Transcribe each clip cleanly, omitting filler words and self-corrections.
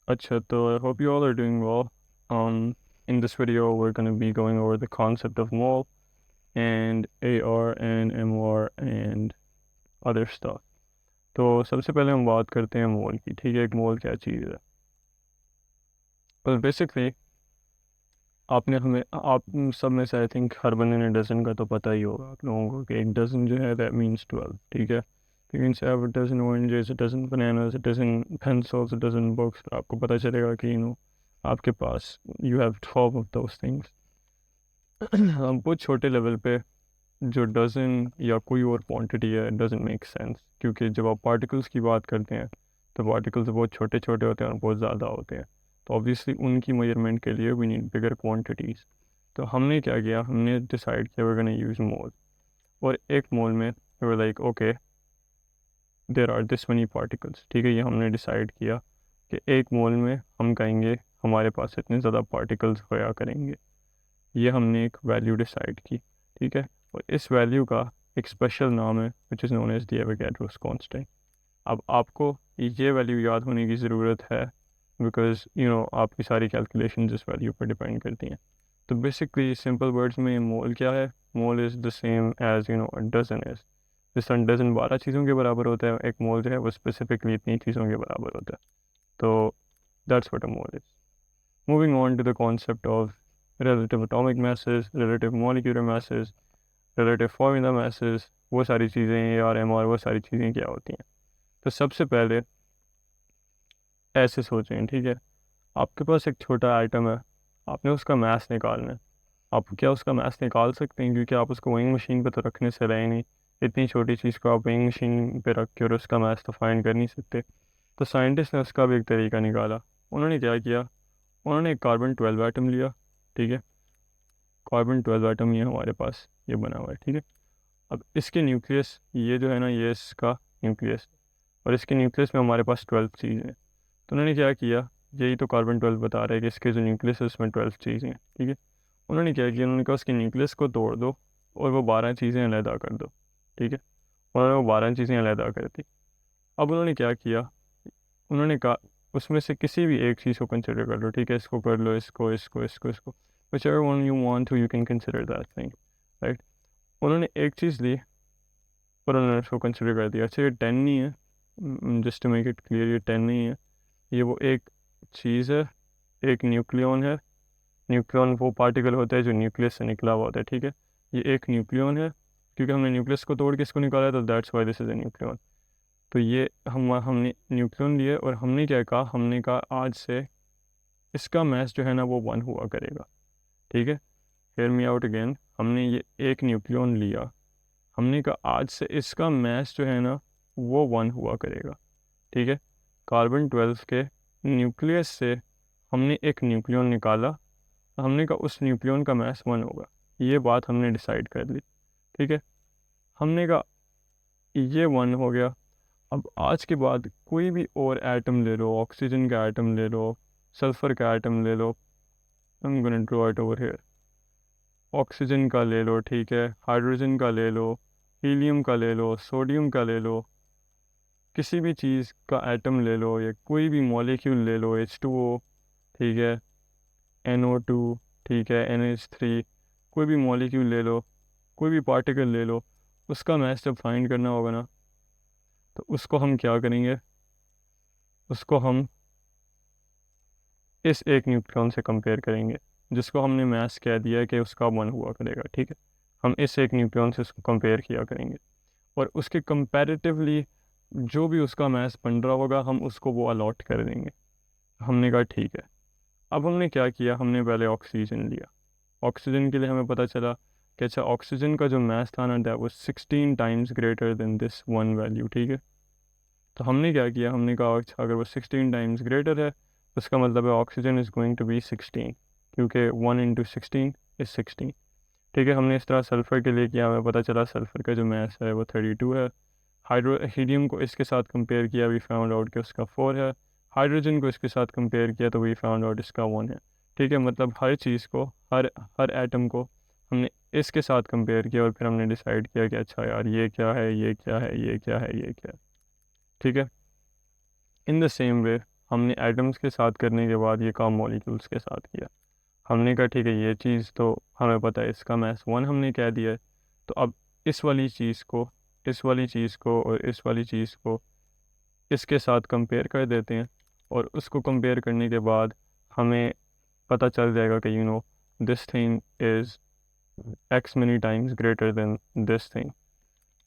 Acha, so I hope you all are doing well. In this video, we're going to be going over the concept of mole and AR and MR and other stuff. तो सबसे पहले हम बात करते हैं मोल की। ठीक है, एक मोल क्या चीज़ है? बेसिकली आप सब में से आई थिंक हर बंदे ने डजन का तो पता ही होगा आप लोगों को कि एक डजन जो है दैट मीन्स 12। ठीक है, you can say have a dozen oranges, a dozen bananas, a dozen pencils, a dozen books. आपको पता चलेगा कि आपके पास you have 12 of those things. हम बहुत छोटे लेवल पे जो डजन या कोई और क्वांटिटी है डजंट मेक सेंस, क्योंकि जब आप पार्टिकल्स की बात करते हैं तो पार्टिकल्स बहुत छोटे छोटे होते हैं और बहुत ज़्यादा होते हैं। तो ऑब्वियसली उनकी मेजरमेंट के लिए वी नीड बिगर क्वांटिटीज़। तो हमने क्या किया, हमने डिसाइड किया वी गोना यूज़ मोल। और एक मोल में we were like okay there are this many particles. ठीक है, ये हमने डिसाइड किया कि एक मोल में हम कहेंगे हमारे पास इतने ज़्यादा पार्टिकल्स होया करेंगे। ये हमने एक वैल्यू डिसाइड की। ठीक है, और इस वैल्यू का एक स्पेशल नाम है which is known as the Avogadro's constant. अब आपको ये वैल्यू याद होने की ज़रूरत है बिकॉज आपकी सारी कैलकुलेशन इस वैल्यू पर डिपेंड करती हैं। तो बेसिकली सिंपल वर्ड्स में मोल क्या है? Mole is the same as dozen is. जिस तरह डजन 12 चीज़ों के बराबर होता है, एक मोल जो है वो स्पेसिफिकली इतनी चीज़ों के बराबर होता है। तो that's what a mole is. Moving on to the concept of relative atomic masses, relative molecular masses, relative formula masses, वो सारी चीज़ें और एम और वो सारी चीज़ें क्या होती हैं? तो सबसे पहले ऐसे सोचें। ठीक है, आपके पास एक छोटा आइटम है, आपने उसका मास निकालना है। आप क्या उसका मास निकाल सकते हैं? क्योंकि आप उसको वेइंग मशीन पे तो रखने से रहे नहीं। इतनी छोटी चीज़ को आप वेइंग मशीन पे रख के और उसका मास तो फाइंड कर नहीं सकते। तो साइंटिस्ट ने उसका भी एक तरीका निकाला। उन्होंने क्या किया, उन्होंने एक कार्बन 12 एटम लिया। ठीक है, कार्बन 12 एटम ये हमारे पास ये बना हुआ है। ठीक है, अब इसके न्यूक्लियस ये जो है ना, ये इसका न्यूक्लियस, और इसके न्यूक्लियस में हमारे पास 12 चीज़ें हैं। तो उन्होंने क्या किया, यही तो कार्बन 12 बता रहा है कि इसके जो न्यूक्लियस है उसमें 12 चीज़ें हैं। ठीक है, उन्होंने क्या किया, उन्होंने कहा उसके न्यूक्लियस को तोड़ दो और वो 12 चीज़ें अलहदा कर दो। ठीक है, उन्होंने वो 12 चीज़ें अलहदा कर दी। अब उन्होंने क्या किया, उन्होंने कहा उसमें से किसी भी एक चीज़ को कंसिडर कर लो। ठीक है, इसको कर लो, इसको इसको इसको इसको, whichever one you want to you can consider that thing, right? उन्होंने एक चीज़ ली और उन्होंने उसको कंसिडर कर दिया। अच्छा, ये 10 नहीं है, just to make it clear, ये 10 नहीं है। ये वो एक चीज़ है, एक न्यूक्लियन है। न्यूक्लियन वो पार्टिकल होता है जो न्यूक्लियस से निकला हुआ होता है। ठीक है, ये एक न्यूक्लियन है, क्योंकि हमने न्यूक्लियस को तोड़ के इसको निकाला है, तो that's why this is a nucleon. तो ये हमने न्यूक्लियन लिए और हमने क्या कहा, हमने कहा आज से इसका मैस जो है ना वो 1 हुआ करेगा। ठीक है, हेयर मी आउट अगेन, हमने ये एक न्यूक्लियन लिया, हमने कहा आज से इसका मैस जो है ना वो 1 हुआ करेगा। ठीक है, कार्बन 12 के न्यूक्लियस से हमने एक न्यूक्लियन निकाला, हमने कहा उस न्यूक्लियन का मैस 1 होगा। ये बात हमने डिसाइड कर ली। ठीक है, हमने कहा ये 1 हो गया। अब आज के बाद कोई भी और एटम ले लो, ऑक्सीजन का एटम ले लो, सल्फ़र का एटम ले लो, I'm gonna draw it over here, oxygen का ले लो, ठीक है, हाइड्रोजन का ले लो, हीलियम का ले लो, सोडियम का ले लो, किसी भी चीज़ का एटम ले लो या कोई भी मॉलिक्यूल ले लो, H2O, ठीक है, NO2, ठीक है, NH3, कोई भी मॉलिक्यूल ले लो, कोई भी पार्टिकल ले लो, उसका मैस जब फाइंड करना होगा ना, तो उसको हम क्या करेंगे, उसको हम इस एक न्यूक्लियन से कंपेयर करेंगे जिसको हमने मैस कह दिया है कि उसका 1 हुआ करेगा। ठीक है, हम इस एक न्यूक्लियन से उसको कंपेयर किया करेंगे और उसके कंपैरेटिवली जो भी उसका मैस बन रहा होगा हम उसको वो अलॉट कर देंगे। हमने कहा ठीक है। अब हमने क्या किया, हमने पहले ऑक्सीजन लिया। ऑक्सीजन के लिए हमें पता चला कि अच्छा ऑक्सीजन का जो मैस था ना that was 16 times greater than this 1 value. ठीक है, तो हमने क्या किया, हमने कहा अच्छा अगर वो 16 टाइम्स ग्रेटर है तो उसका मतलब है oxygen is going to be 16, क्योंकि 1 × 16 = 16। ठीक है, हमने इस तरह सल्फ़र के लिए किया, हमें पता चला सल्फ़र का जो मैस है वो 32 है। हीलियम को इसके साथ कंपेयर किया, वी फाउंड आउट कि उसका 4 है। हाइड्रोजन को इसके साथ कंपेयर किया तो वी फाउंड आउट इसका 1 है। ठीक है, मतलब हर चीज़ को, हर हर एटम को हमने इसके साथ कंपेयर किया और फिर हमने डिसाइड किया कि अच्छा यार ये क्या है, ये क्या है, ये क्या है, ये क्या है। ठीक है, इन द सेम वे हमने एटम्स के साथ करने के बाद ये काम मॉलिक्यूल्स के साथ किया। हमने कहा ठीक है ये चीज़ तो हमें पता है, इसका मास 1 हमने कह दिया है। तो अब इस वाली चीज़ को, इस वाली चीज़ को और इस वाली चीज़ को इसके साथ कंपेयर कर देते हैं, और उसको कंपेयर करने के बाद हमें पता चल जाएगा कि this thing is x many times greater than this thing.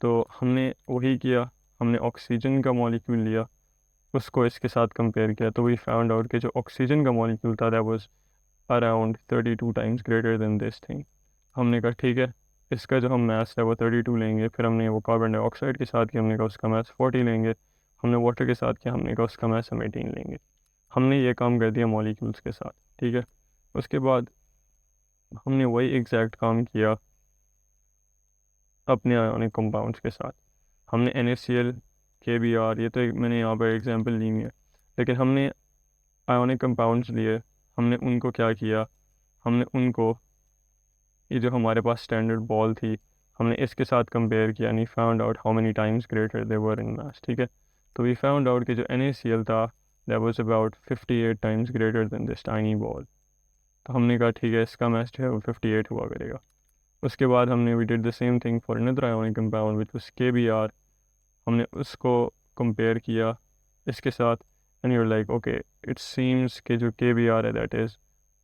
तो हमने वही किया, हमने ऑक्सीजन का मॉलिक्यूल लिया, उसको इसके साथ कंपेयर किया, तो वी फाउंड आउट कि जो ऑक्सीजन का मॉलिक्यूल था that was around 32 times greater than this thing. हमने कहा ठीक है, इसका जो हम मास है वो 32 लेंगे। फिर हमने वो कार्बन डाइऑक्साइड के साथ किया, हमने कहा उसका मास 40 लेंगे। हमने वाटर के साथ किया, हमने कहा उसका मास हम 18 लेंगे। हमने ये काम कर दिया मॉलिक्यूल्स के साथ, ठीक है। उसके बाद हमने वही एग्जैक्ट काम किया अपने आयोनिक कंपाउंड्स के साथ। हमने NaCl, KBr, ये तो मैंने यहाँ पर एग्जांपल ली हुई है, लेकिन हमने आयोनिक कंपाउंड्स लिए, हमने उनको क्या किया, हमने उनको, ये जो हमारे पास स्टैंडर्ड बॉल थी, हमने इसके साथ कंपेयर किया and we found out how many times greater they were in mass, ठीक है। तो वी फाउंड आउट कि जो NaCl था that was about 58 times greater than this tiny ball. तो हमने कहा ठीक है, इसका मास जो है वो 58 हुआ करेगा। उसके बाद हमने we did the same thing for another ionic compound which was KBr। हमने उसको कंपेयर किया इसके साथ, and you're like okay, it seems कि जो KBr है that is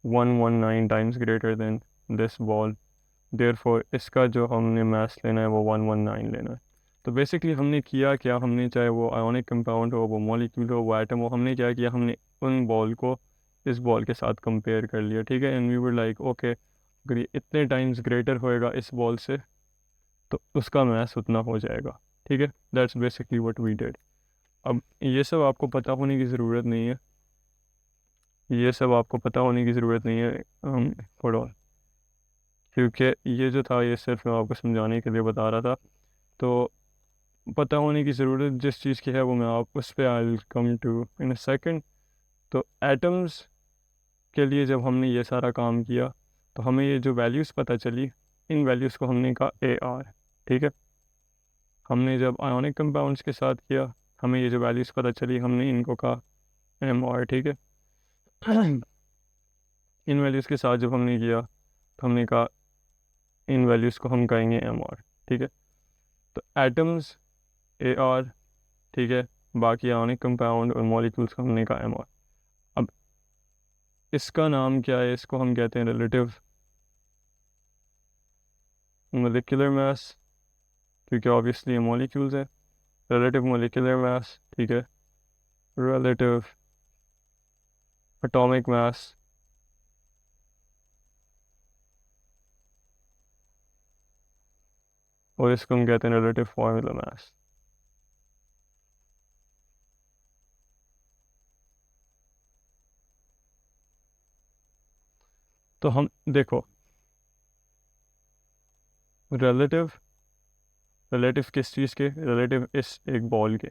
119 times greater than this ball, therefore इसका जो हमने मास लेना है वो 119 लेना है। तो बेसिकली हमने किया क्या, हमने चाहे वो आयोनिक कंपाउंड हो, वो मॉलिक्यूल हो, वो एटम हो, हमने क्या किया, हमने उन बॉल को इस बॉल के साथ कंपेयर कर लिया, ठीक है। And we were like okay, अगर ये इतने टाइम्स ग्रेटर होएगा इस बॉल से तो उसका मास उतना हो जाएगा, ठीक है। That's basically what we did. अब ये सब आपको पता होने की ज़रूरत नहीं है, ये सब आपको पता होने की ज़रूरत नहीं है फॉर ऑल, क्योंकि ये जो था ये सिर्फ मैं आपको समझाने के लिए बता रहा था। तो पता होने की ज़रूरत जिस चीज़ की है वो मैं आप उस पर I will come to in a second. तो एटम्स के लिए जब हमने ये सारा काम किया तो हमें ये जो वैल्यूज़ पता चली, इन वैल्यूज़ को हमने कहा AR, ठीक है। हमने जब आयोनिक कंपाउंड्स के साथ किया, हमें ये जो वैल्यूज़ पता चली, हमने इनको कहा MR, ठीक है। इन वैल्यूज़ के साथ जब हमने किया तो हमने कहा इन वैल्यूज़ को हम कहेंगे MR, ठीक है। तो एटम्स AR, ठीक है, बाकी आयोनिक कंपाउंड और मॉलिक्यूल्स का हमने कहा MR। अब इसका नाम क्या है, इसको हम कहते हैं रिलेटिव मोलिकुलर मास, क्योंकि ऑब्वियसली ये मॉलिक्यूल्स है। रिलेटिव मोलिकुलर मास, ठीक है, रिलेटिव एटॉमिक मास, और इसको हम कहते हैं रिलेटिव फार्मूला मास। तो हम देखो, रिलेटिव, रिलेटिव किस चीज़ के, रिलेटिव इस एक बॉल के,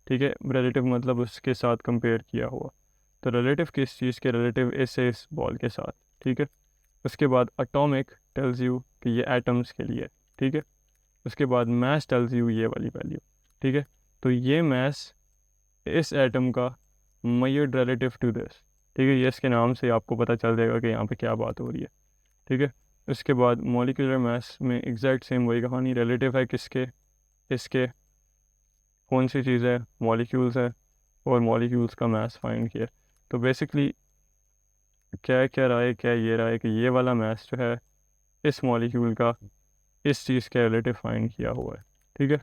ठीक है। रिलेटिव मतलब उसके साथ कंपेयर किया हुआ। तो रिलेटिव किस चीज़ के, रिलेटिव इस बॉल के साथ, ठीक है। उसके बाद अटोमिक टेल्स यू कि ये एटम्स के लिए, ठीक है। उसके बाद मास टेल्स यू ये वाली वैल्यू, ठीक है। तो ये मास इस एटम का मेजर्ड रिलेटिव टू दिस, ठीक है। ये इसके नाम से आपको पता चल जाएगा कि यहाँ पे क्या बात हो रही है, ठीक है। उसके बाद मॉलिक्यूलर मास में एग्जैक्ट सेम वही कहानी, रिलेटिव है किसके, इसके, कौन सी चीज़ है, मॉलिक्यूल्स है, और मॉलिक्यूल्स का मास फाइंड किया। तो बेसिकली क्या क्या रहा है, क्या ये रहा है कि ये वाला मास जो है इस मॉलिक्यूल का इस चीज़ के रिलेटिव फाइंड किया हुआ है, ठीक है।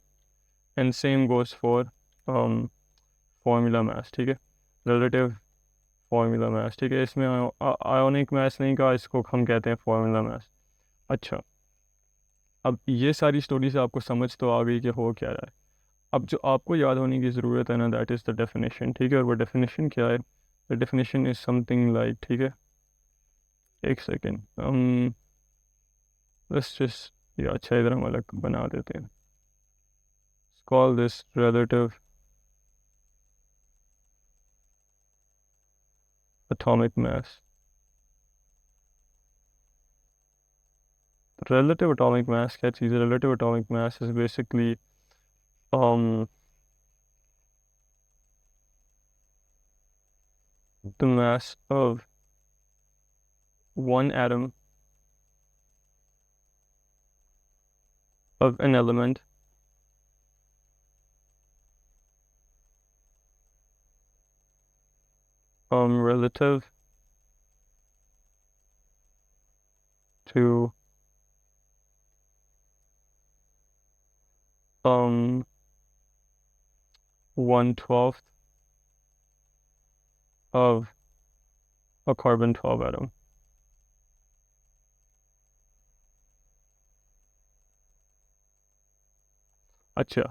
And same goes for formula mass, ठीक है, रिलेटिव फार्मूला मास, ठीक है। इसमें आयोनिक मास नहीं कहा, इसको हम कहते हैं फार्मूला मास। अच्छा, अब ये सारी स्टोरी से आपको समझ तो आ गई कि हो क्या रहा है। अब जो आपको याद होने की ज़रूरत है ना, दैट इज़ द डेफिनेशन, ठीक है। और वो डेफिनेशन क्या है, the definition is something like, ठीक है, एक सेकेंड, लेट्स जस्ट, ये अच्छा इधर हम अलग बना देते हैं, call this relative atomic mass. Relative atomic mass क्या चीज़ है, relative atomic mass is basically um the mass of one atom of an element relative to 1/12 of a carbon-12 atom. अच्छा,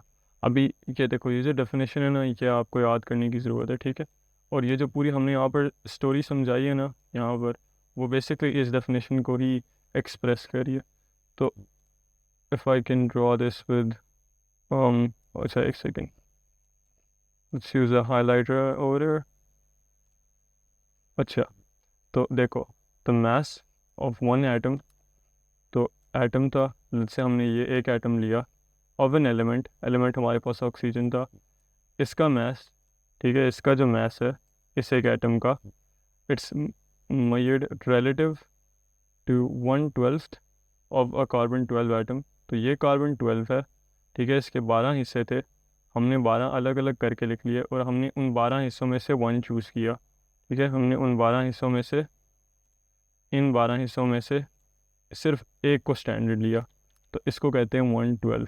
अभी ये देखो, ये जो डेफिनेशन है ना, ये आपको याद करने की ज़रूरत है, ठीक है। और ये जो पूरी हमने यहाँ पर स्टोरी समझाई है ना यहाँ पर, वो बेसिकली इस डेफिनेशन को ही एक्सप्रेस कर रही है। तो if I can draw this with अच्छा एक second, let's use a highlighter over. अच्छा, तो देखो, the mass of one atom, तो एटम था, जैसे हमने ये एक एटम लिया, ऑफ एन एलिमेंट, एलिमेंट हमारे पास ऑक्सीजन था, इसका मास, ठीक है, इसका जो मास है इस एक एटम का, it's measured relative to 1/12 of a carbon twelve atom. तो ये कार्बन-12 है, ठीक है, इसके 12 हिस्से थे, हमने 12 अलग अलग करके लिख लिए और हमने उन 12 हिस्सों में से 1 चूज़ किया, ठीक है। हमने उन 12 हिस्सों में से, इन 12 हिस्सों में से सिर्फ एक को स्टैंडर्ड लिया, तो इसको कहते हैं 1/12,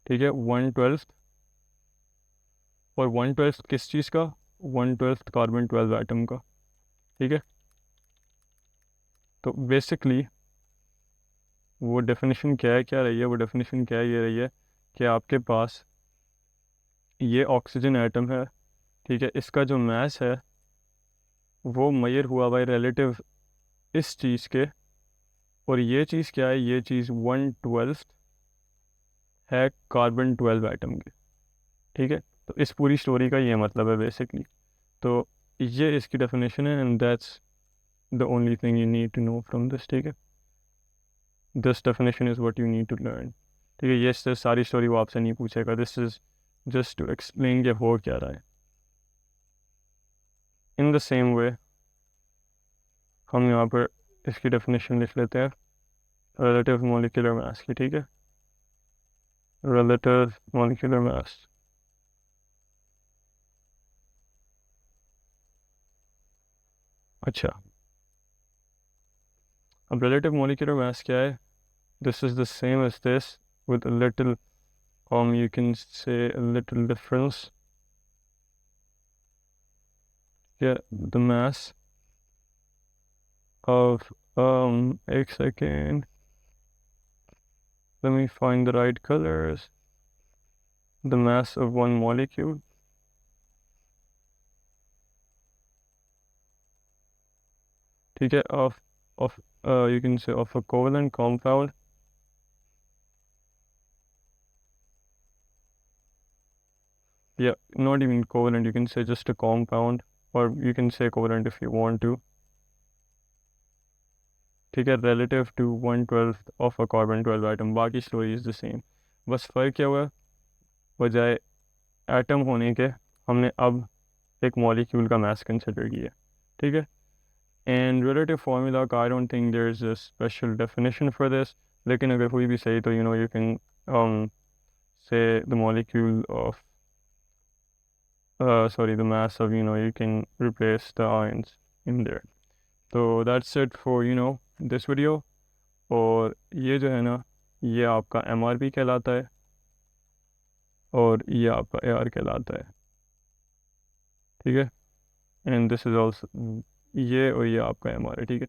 ठीक है, 1/12। और 1/12 किस चीज़ का? 1/12 कार्बन-12 एटम का, ठीक है। तो बेसिकली वो डेफिनेशन क्या है, क्या रही है, वो डेफिनेशन क्या है, ये रही है कि आपके पास ये ऑक्सीजन एटम है, ठीक है, इसका जो मास है वो मेजर हुआ बाय रिलेटिव इस चीज़ के, और ये चीज़ क्या है, ये चीज़ 1/12 है कार्बन-12 एटम की, ठीक है। तो इस पूरी स्टोरी का ये मतलब है बेसिकली। तो ये इसकी डेफिनेशन है, and that's the only thing you need to know from this, ठीक है। This definition is what you need to learn, ठीक है। ये सारी स्टोरी वो आपसे नहीं पूछेगा, this is just to explain कि हो क्या रहा है। इन द सेम वे हम यहाँ पर इसकी डेफिनेशन लिख लेते हैं रिलेटिव मॉलिक्यूलर मास की, ठीक है, रिलेटिव मॉलिक्यूलर मास। अच्छा, अब रिलेटिव मॉलिक्यूलर मास क्या है? This is the same as this with a little you can say a little difference. Yeah, the mass of एक second, let me find the right colors. The mass of one molecule, ठीक है, of you can say of a covalent compound, yeah, not even covalent, you can say just a compound, or you can say covalent if you want to, ठीक है, relative to 1/12 of a carbon-12 atom, बाकी story is the same. बस फ़र्क क्या हुआ, बजाय atom होने के हमने अब एक मॉलिक्यूल का मास कंसिडर किया, ठीक है। एंड रिलेटिव फार्मूला का I don't think there is a special definition for this, लेकिन अगर कोई भी सही तो you can say the molecule of sorry, the mass of, you can replace the ions in there. So that's it for this video। और ये जो है ना, ये आपका MRP कहलाता है और ये आपका AR कहलाता है, ठीक है। एंड दिस इज़ ऑल्सो, ये और ये आपका MR है, ठीक है।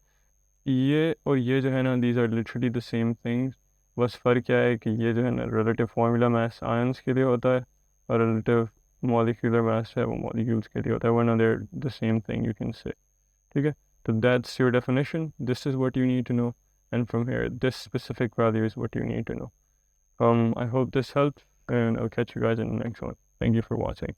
ये और ये जो है ना, these are literally the same things, बस फ़र्क क्या है कि ये जो है ना रिलेटिव फार्मूला मास आयंस के लिए होता है, और रिलेटिव मॉलिक्यूलर मास है वो मॉलिक्यूल्स के लिए होता है, वरना they're the same thing you can say, ठीक है। तो that's your definition, this is what you need to know, and from here this specific value is what you need to know. I hope this helped, and I'll catch you guys in the next one. Thank you for watching.